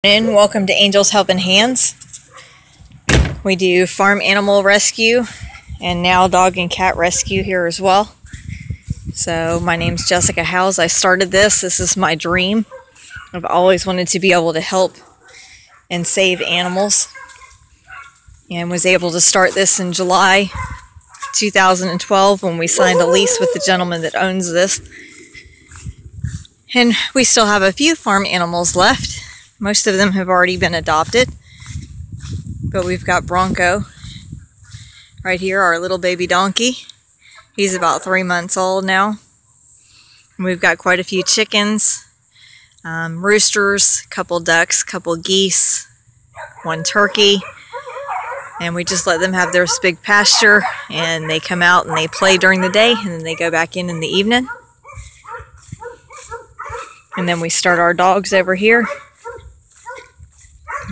And welcome to Angels Helping Hands. We do farm animal rescue and now dog and cat rescue here as well. So my name's Jessica Howes. I started this. This is my dream. I've always wanted to be able to help and save animals, and was able to start this in July 2012 when we signed a lease with the gentleman that owns this. And we still have a few farm animals left. Most of them have already been adopted, but we've got Bronco right here, our little baby donkey. He's about 3 months old now. And we've got quite a few chickens, roosters, couple ducks, couple geese, one turkey, and we just let them have their big pasture, and they come out and they play during the day, and then they go back in the evening. And then we start our dogs over here.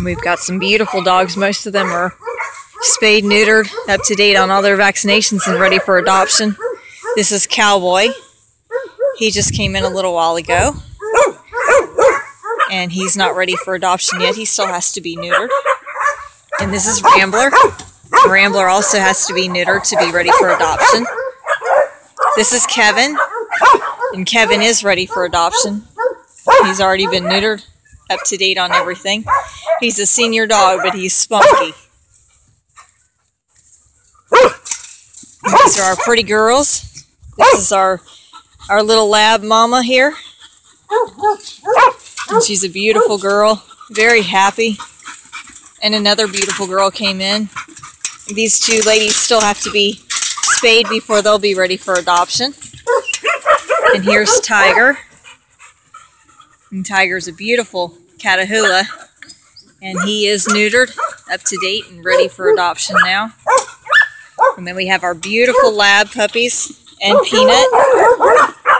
We've got some beautiful dogs. Most of them are spayed, neutered, up to date on all their vaccinations and ready for adoption. This is Cowboy. He just came in a little while ago, and he's not ready for adoption yet. He still has to be neutered. And this is Rambler. Rambler also has to be neutered to be ready for adoption. This is Kevin, and Kevin is ready for adoption. He's already been neutered, up to date on everything. He's a senior dog, but he's spunky. These are our pretty girls. This is our little lab mama here. And she's a beautiful girl, very happy. And another beautiful girl came in. These two ladies still have to be spayed before they'll be ready for adoption. And here's Tiger. And Tiger's a beautiful Catahoula, and he is neutered, up to date, and ready for adoption now. And then we have our beautiful lab puppies and Peanut,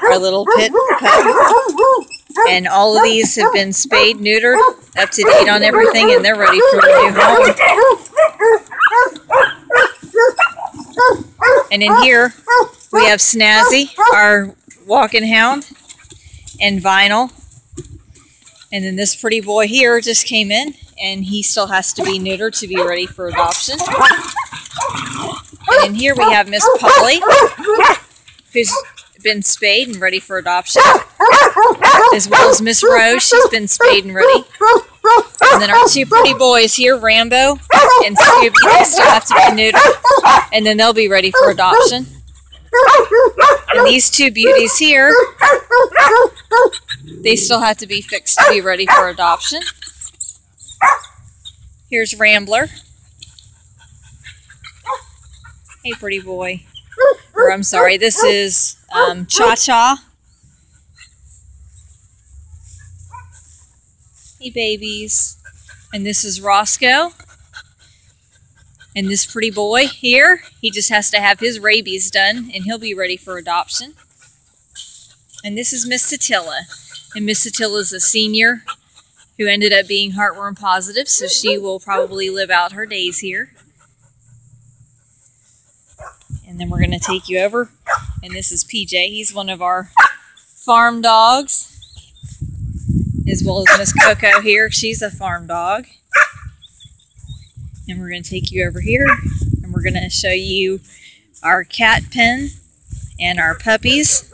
our little pit pup. And all of these have been spayed, neutered, up to date on everything, and they're ready for a new home. And in here we have Snazzy, our walking hound, and Vinyl. And then this pretty boy here just came in, and he still has to be neutered to be ready for adoption. And in here we have Miss Polly, who's been spayed and ready for adoption, as well as Miss Rose. She's been spayed and ready. And then our two pretty boys here, Rambo and Scooby, they still have to be neutered, and then they'll be ready for adoption. And these two beauties here, they still have to be fixed to be ready for adoption. Here's Rambler. Hey, pretty boy. Or I'm sorry, this is Cha-Cha. Hey, babies. And this is Roscoe. And this pretty boy here, he just has to have his rabies done, and he'll be ready for adoption. And this is Miss Satilla. And Miss Satilla is a senior who ended up being heartworm positive, so she will probably live out her days here. And then we're going to take you over. And this is PJ. He's one of our farm dogs, as well as Miss Coco here. She's a farm dog. And we're going to take you over here, and we're going to show you our cat pen and our puppies.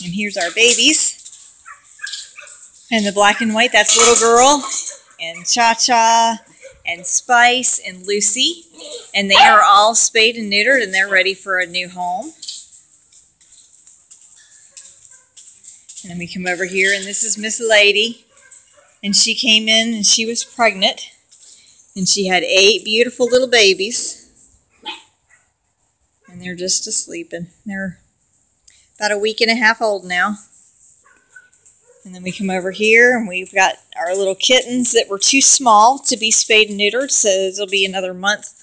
And here's our babies. And the black and white, that's little girl, and Cha-Cha, and Spice, and Lucy. And they are all spayed and neutered, and they're ready for a new home. And then we come over here, and this is Miss Lady. And she came in, and she was pregnant. And she had 8 beautiful little babies. And they're just asleeping. They're about a week and a half old now. And then we come over here, and we've got our little kittens that were too small to be spayed and neutered, so it'll be another month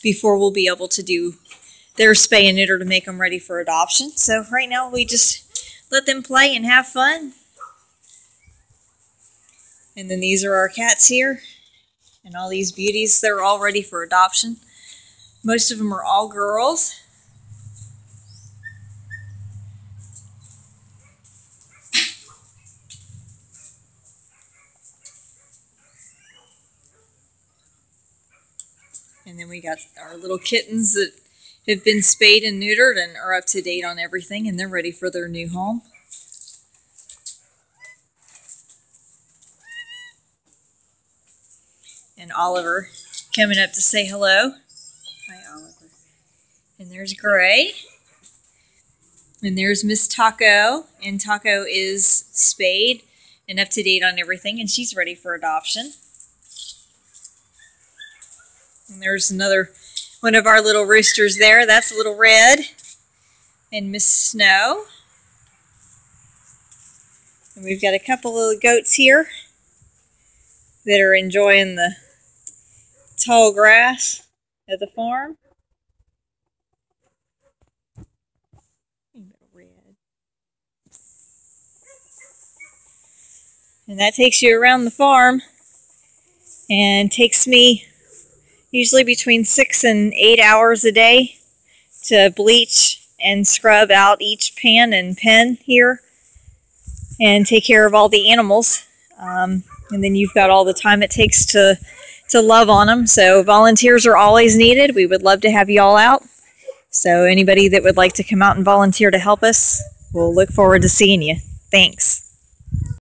before we'll be able to do their spay and neuter to make them ready for adoption. So right now we just let them play and have fun. And then these are our cats here. And all these beauties, they're all ready for adoption. Most of them are all girls. And then we got our little kittens that have been spayed and neutered and are up to date on everything, and they're ready for their new home. And Oliver coming up to say hello. Hi, Oliver. And there's Gray. And there's Miss Taco. And Taco is spayed and up to date on everything, and she's ready for adoption. And there's another one of our little roosters there. That's Little Red. And Miss Snow. And we've got a couple of goats here that are enjoying the tall grass at the farm. And that takes you around the farm and takes me usually between 6 and 8 hours a day to bleach and scrub out each pan and pen here and take care of all the animals. And then you've got all the time it takes to love on them. So volunteers are always needed. We would love to have you all out. So anybody that would like to come out and volunteer to help us, we'll look forward to seeing you. Thanks.